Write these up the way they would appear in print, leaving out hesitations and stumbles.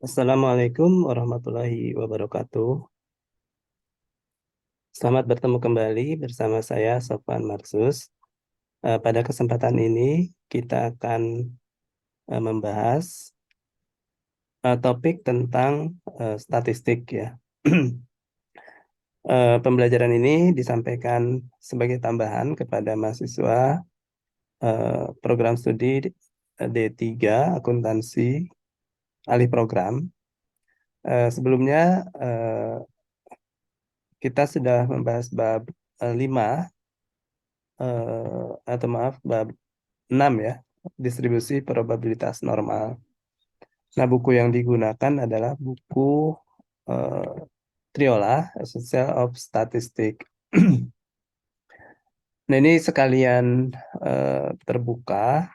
Assalamualaikum warahmatullahi wabarakatuh. Selamat bertemu kembali bersama saya Sofwan Marsus. Pada kesempatan ini kita akan membahas topik tentang statistik ya. Pembelajaran ini disampaikan sebagai tambahan kepada mahasiswa program studi D3 Akuntansi alih program. Sebelumnya kita sudah membahas bab 5 atau maaf bab 6 ya, distribusi probabilitas normal. Nah, buku yang digunakan adalah buku eh, Triola, Essential of Statistics. Nah, ini sekalian terbuka,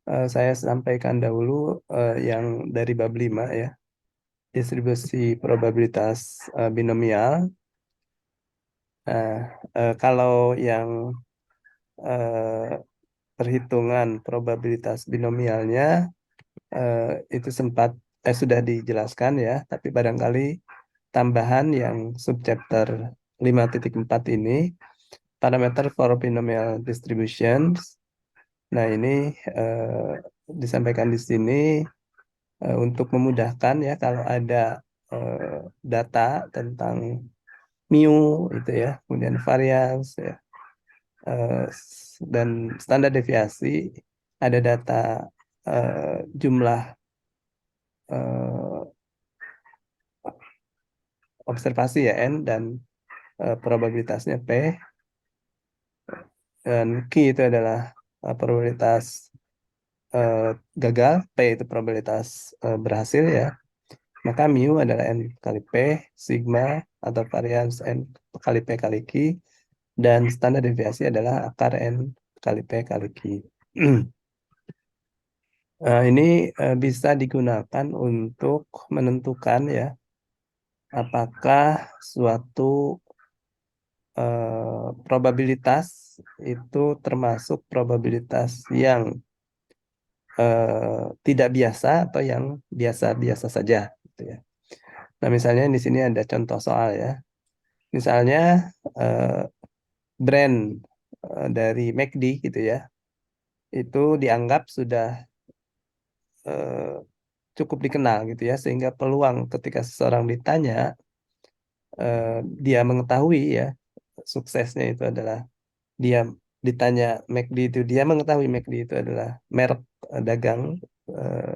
saya sampaikan dahulu yang dari bab 5 ya, distribusi probabilitas binomial. Nah, kalau yang eh, perhitungan probabilitas binomialnya itu sempat sudah dijelaskan ya, tapi barangkali tambahan yang subchapter 5.4 ini, parameter for binomial distributions. Nah, ini disampaikan di sini untuk memudahkan ya kalau ada data tentang mu itu ya, kemudian varians ya, dan standar deviasi, ada data jumlah eh, observasi ya N dan probabilitasnya P, dan Q itu adalah probabilitas eh, gagal, P itu probabilitas berhasil ya. Maka mu adalah N kali P, sigma atau varians N kali P kali Q, dan standar deviasi adalah akar N kali P kali Q. Ini bisa digunakan untuk menentukan ya apakah suatu probabilitas itu termasuk probabilitas yang tidak biasa atau yang biasa-biasa saja gitu ya. Nah, misalnya di sini ada contoh soal ya. Misalnya eh, brand dari McD gitu ya, itu dianggap sudah eh, cukup dikenal gitu ya, sehingga peluang ketika seseorang ditanya eh, dia mengetahui ya suksesnya itu adalah dia ditanya McD itu, dia mengetahui McD itu adalah merek dagang eh,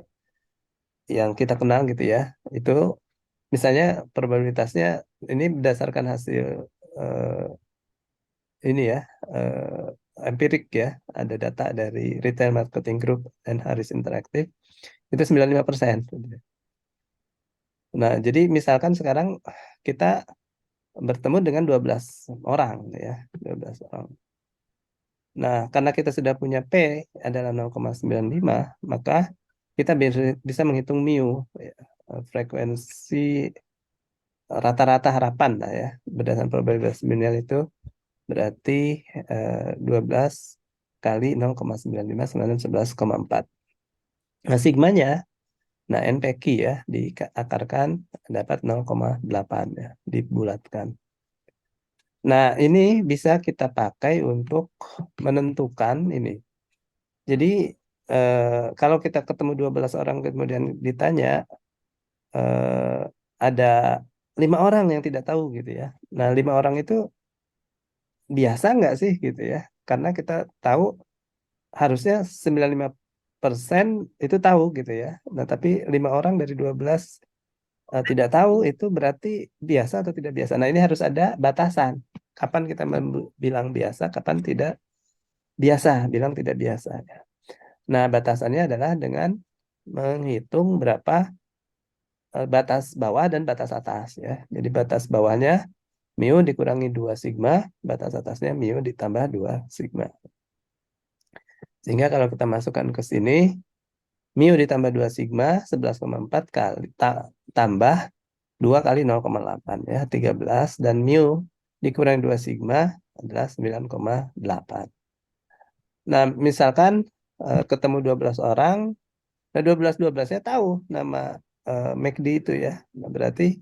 yang kita kenal gitu ya. Itu misalnya probabilitasnya ini berdasarkan hasil eh, ini ya, empirik ya, ada data dari Retail Marketing Group dan Harris Interactive, itu 95%. Nah, jadi misalkan sekarang kita bertemu dengan 12 orang ya, 12 orang. Nah, karena kita sudah punya P adalah 0,95, maka kita bisa menghitung mu, ya, frekuensi rata-rata harapan lah ya, berdasarkan probabilitas nominal itu berarti 12 kali 0,95 sama dengan 11,4. Nah, sigmanya, nah NPQ ya, diakarkan dapat 0,8 ya, dibulatkan. Nah, ini bisa kita pakai untuk menentukan ini. Jadi, kalau kita ketemu 12 orang kemudian ditanya, eh, ada 5 orang yang tidak tahu gitu ya. Nah, 5 orang itu biasa nggak sih gitu ya? Karena kita tahu harusnya 95% itu tahu gitu ya. Nah, tapi 5 orang dari 12 tidak tahu, itu berarti biasa atau tidak biasa. Nah, ini harus ada batasan. Kapan kita bilang biasa, kapan tidak biasa, bilang tidak biasa. Nah, batasannya adalah dengan menghitung berapa batas bawah dan batas atas ya. Jadi batas bawahnya mu dikurangi 2 sigma, batas atasnya mu ditambah 2 sigma. Sehingga kalau kita masukkan ke sini, mu ditambah 2 sigma 11,4 kali tambah 2 kali 0,8 ya, 13, dan mu dikurangi 2 sigma adalah 9,8. Nah, misalkan ketemu 12 orang, nah 12-12-nya tahu nama MACD itu ya. Nah, berarti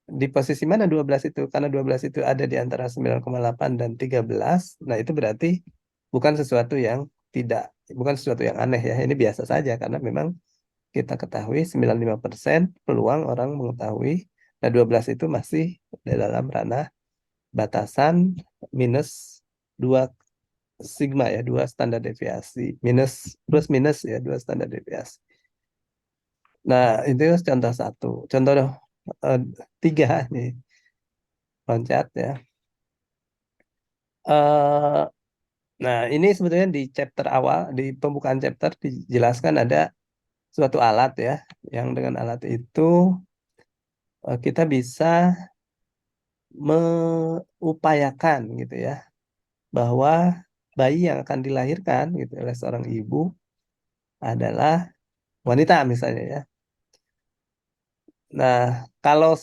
di posisi mana 12 itu? Karena 12 itu ada di antara 9,8 dan 13. Nah, itu berarti bukan sesuatu yang tidak, bukan sesuatu yang aneh ya. Ini biasa saja karena memang kita ketahui 95% peluang orang mengetahui. Nah, 12 itu masih di dalam ranah batasan minus 2 sigma ya, 2 standar deviasi. Minus, plus minus ya, 2 standar deviasi. Nah, itu contoh satu. Contoh eh, tiga nih, loncat ya. eh nah, ini sebetulnya di chapter awal, di pembukaan chapter dijelaskan ada suatu alat ya, yang dengan alat itu kita bisa mengupayakan gitu ya, bahwa bayi yang akan dilahirkan gitu oleh seorang ibu adalah wanita misalnya ya. Nah, kalau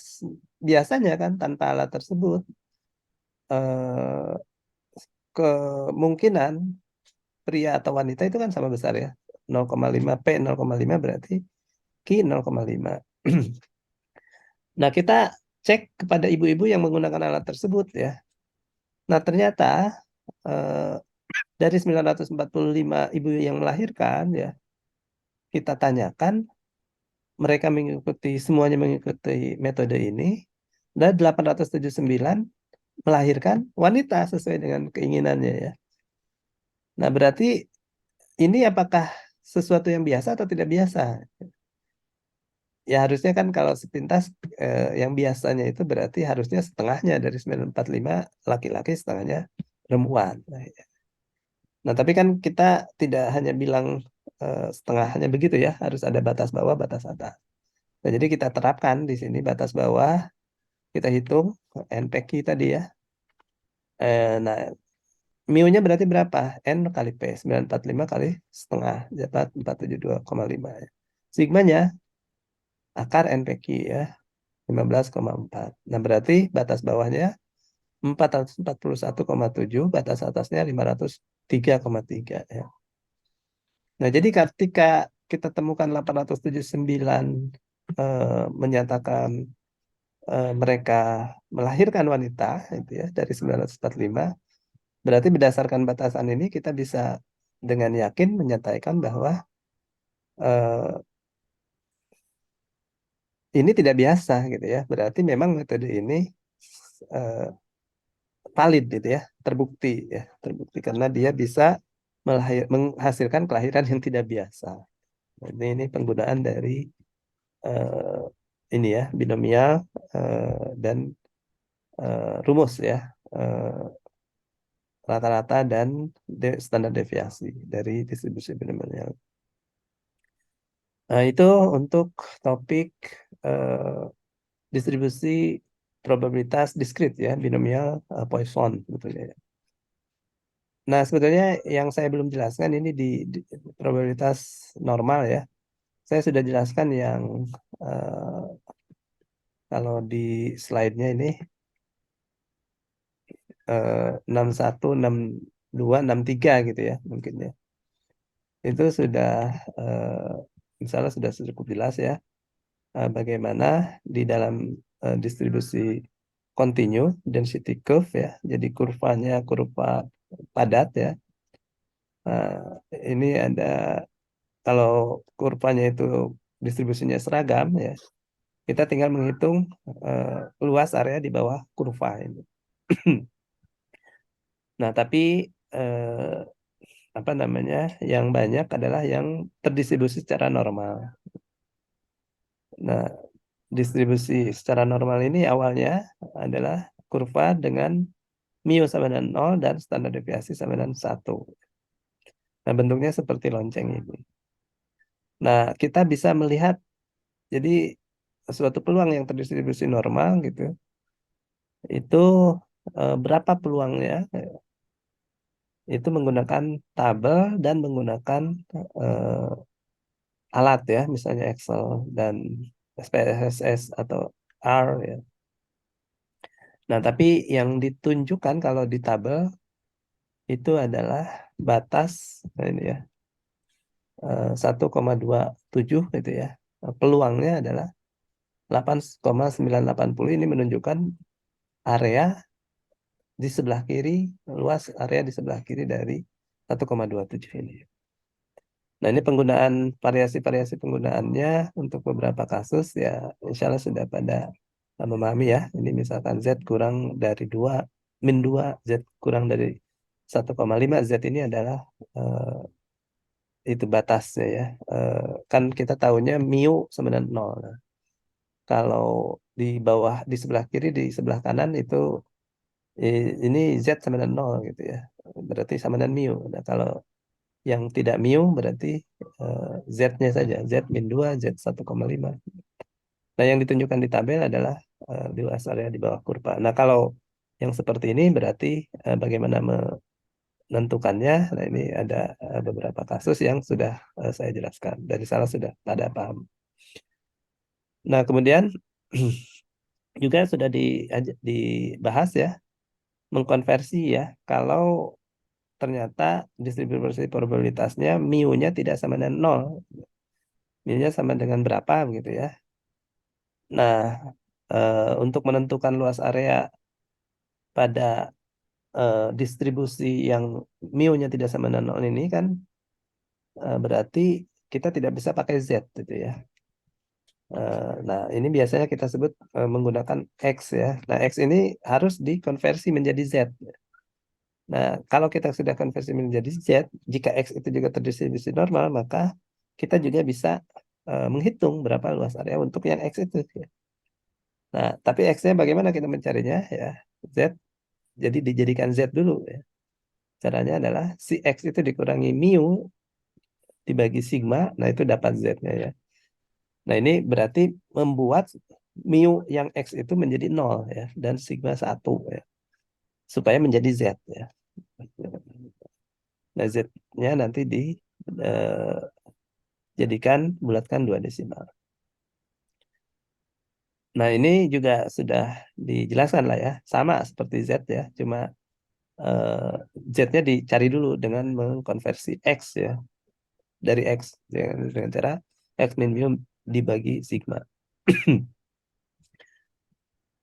biasanya kan tanpa alat tersebut, eh, kemungkinan pria atau wanita itu kan sama besar ya. 0,5 P 0,5 berarti Q 0,5. Nah, kita cek kepada ibu-ibu yang menggunakan alat tersebut ya. Nah, ternyata eh, dari 945 ibu yang melahirkan ya, kita tanyakan, mereka mengikuti, semuanya mengikuti metode ini, dan 879 melahirkan wanita sesuai dengan keinginannya ya. Nah, berarti ini apakah sesuatu yang biasa atau tidak biasa? Ya harusnya kan kalau sepintas yang biasanya itu berarti harusnya setengahnya dari 945 laki-laki, setengahnya perempuan. Nah, ya. Nah, tapi kan kita tidak hanya bilang setengahnya begitu ya, harus ada batas bawah, batas atas. Nah, jadi kita terapkan di sini batas bawah, kita hitung NPQ tadi ya. Nah, mu-nya berarti berapa? N kali P, 945 kali setengah, dapat 472,5 ya. Sigmanya akar NPQ ya, 15,4. Nah, berarti batas bawahnya 441,7, batas atasnya 503,3 ya. Nah, jadi ketika kita temukan 879 menyatakan mereka melahirkan wanita itu ya dari 945, berarti berdasarkan batasan ini kita bisa dengan yakin menyatakan bahwa eh, ini tidak biasa gitu ya. Berarti memang metode ini eh, valid gitu ya, terbukti ya, terbukti karena dia bisa menghasilkan kelahiran yang tidak biasa. Ini penggunaan dari eh, ini ya, binomial dan rumus ya, rata-rata dan standar deviasi dari distribusi binomial. Nah, itu untuk topik eh, distribusi probabilitas diskrit ya, binomial Poisson sebetulnya ya. Nah, sebetulnya yang saya belum jelaskan ini di probabilitas normal ya. Saya sudah jelaskan yang eh, kalau di slide-nya ini 61, 62, 63 gitu ya mungkin ya. Itu sudah misalnya sudah cukup jelas ya, bagaimana di dalam distribusi continue density curve ya. Jadi kurvanya kurva padat ya. Ini ada, kalau kurvanya itu distribusinya seragam ya, kita tinggal menghitung luas area di bawah kurva ini. Nah, tapi eh, apa namanya, yang banyak adalah yang terdistribusi secara normal. Nah, distribusi secara normal ini awalnya adalah kurva dengan mu sama dengan 0 dan standar deviasi sama dengan 1. Nah, bentuknya seperti lonceng ini. Nah, kita bisa melihat, jadi suatu peluang yang terdistribusi normal gitu, itu berapa peluangnya, itu menggunakan tabel dan menggunakan eh, alat ya, misalnya Excel dan SPSS atau R ya. Nah, tapi yang ditunjukkan kalau di tabel itu adalah batas, nah ini ya, 1,27 gitu ya. peluangnya adalah 8,980. Ini menunjukkan area di sebelah kiri, luas area di sebelah kiri dari 1,27 ini. Nah, ini penggunaan variasi-variasi penggunaannya untuk beberapa kasus ya, insya Allah sudah pada memahami ya. Ini misalkan Z kurang dari 2, min 2, Z kurang dari 1,5, Z ini adalah itu batasnya ya. Kan kita tahunya mu sama dengan 0. Nah, kalau di bawah, di sebelah kiri, di sebelah kanan itu ini Z sama dengan 0 gitu ya. Berarti sama dengan mu. Nah, kalau yang tidak mu berarti Z-nya saja, Z min 2, Z 1,5. Nah, yang ditunjukkan di tabel adalah luas area di bawah kurva. Nah, kalau yang seperti ini berarti bagaimana menentukannya? Nah, ini ada beberapa kasus yang sudah saya jelaskan. Dari salah sudah pada paham. Nah, kemudian juga sudah dibahas ya, mengkonversi ya, kalau ternyata distribusi probabilitasnya mu-nya tidak sama dengan 0. Mu-nya sama dengan berapa begitu ya. Nah, untuk menentukan luas area pada distribusi yang mu-nya tidak sama dengan 0 ini kan berarti kita tidak bisa pakai Z gitu ya. Nah, ini biasanya kita sebut menggunakan X ya. Nah, X ini harus dikonversi menjadi Z. Nah, kalau kita sudah konversi menjadi Z, jika X itu juga terdistribusi normal, maka kita juga bisa menghitung berapa luas area untuk yang X itu. Ya. Nah, tapi X-nya bagaimana kita mencarinya? Ya, Z, jadi dijadikan Z dulu. Ya. Caranya adalah si X itu dikurangi mu dibagi sigma, nah itu dapat Z-nya ya. Nah, ini berarti membuat mu yang X itu menjadi 0 ya, dan sigma 1 ya, supaya menjadi Z ya. Nah, Z-nya nanti dijadikan bulatkan 2 desimal. Nah, ini juga sudah dijelaskan lah ya, sama seperti Z ya, cuma Z-nya dicari dulu dengan mengkonversi X ya, dari X dengan cara X min mu dibagi sigma.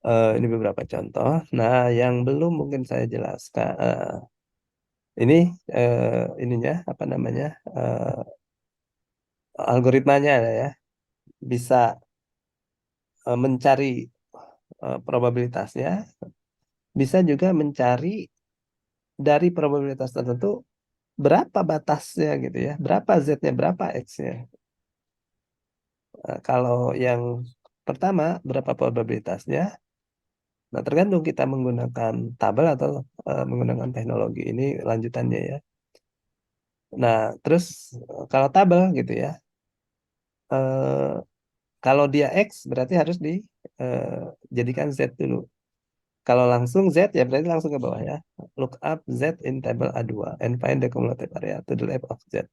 Ini beberapa contoh. Nah, yang belum mungkin saya jelaskan, ini ininya apa namanya, algoritmanya ya, bisa mencari probabilitasnya, bisa juga mencari dari probabilitas tertentu berapa batasnya gitu ya, berapa Z-nya, berapa X-nya. Kalau yang pertama, berapa probabilitasnya? Nah, tergantung kita menggunakan tabel atau menggunakan teknologi. Ini lanjutannya ya. Nah, terus kalau tabel gitu ya, eh, kalau dia X berarti harus dijadikan Z dulu. Kalau langsung Z ya berarti langsung ke bawah ya. Look up Z in table A2 and find the cumulative area to the left of Z.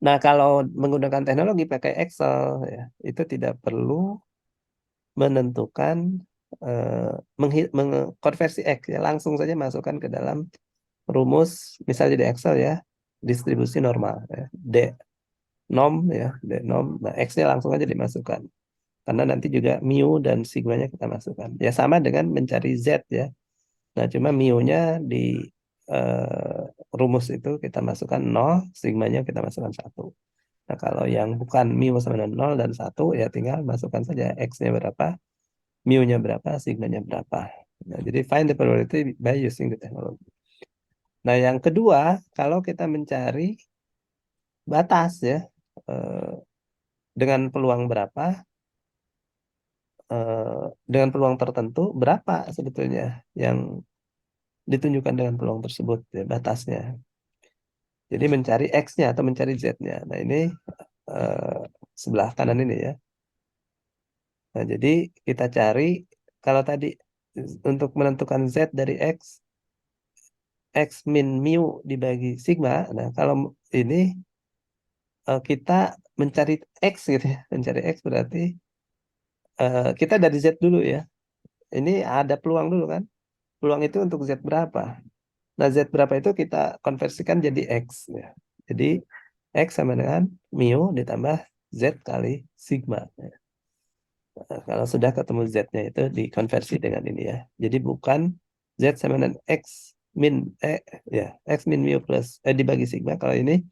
Nah, kalau menggunakan teknologi pakai Excel ya, itu tidak perlu menentukan mengkonversi X ya, langsung saja masukkan ke dalam rumus misalnya di Excel ya, distribusi normal ya, D norm ya, D norm. Nah, X-nya langsung aja dimasukkan. Karena nanti juga mu dan sigmanya kita masukkan. Ya sama dengan mencari Z ya. Nah, cuma mu-nya di eh, rumus itu kita masukkan 0, sigmanya kita masukkan 1. Nah, kalau yang bukan mu sama dengan 0 dan 1, ya tinggal masukkan saja X-nya berapa, mu-nya berapa, sigmanya berapa. Nah, jadi find the probability by using the technology. Nah, yang kedua, kalau kita mencari batas ya, eh, dengan peluang berapa, dengan peluang tertentu, berapa sebetulnya yang ditunjukkan dengan peluang tersebut ya, batasnya. Jadi mencari X-nya atau mencari Z-nya. Nah, ini eh, sebelah kanan ini ya. Nah, jadi kita cari kalau tadi untuk menentukan Z dari X, X min mu dibagi sigma. Nah, kalau ini kita mencari X gitu ya. Mencari X berarti kita dari Z dulu ya. Ini ada peluang dulu kan. Peluang itu untuk Z berapa? Nah, Z berapa itu kita konversikan jadi X ya. Jadi X sama dengan mu ditambah Z kali sigma. Nah, kalau sudah ketemu Z-nya itu dikonversi dengan ini ya. Jadi bukan Z sama dengan X min ya X min mu plus dibagi sigma. Kalau ini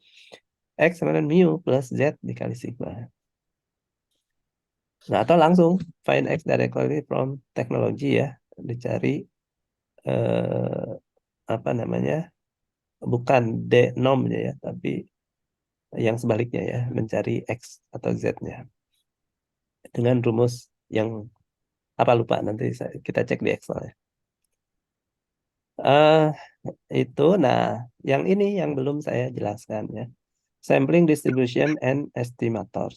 X sama dengan mu plus Z dikali sigma. Nah, atau langsung find X directly from teknologi ya. Dicari eh, apa namanya? Bukan denomnya ya, tapi yang sebaliknya ya, mencari X atau Z-nya dengan rumus yang apa lupa nanti kita cek di Excel ya. Eh itu, nah, yang ini yang belum saya jelaskan ya. Sampling distribution and estimator.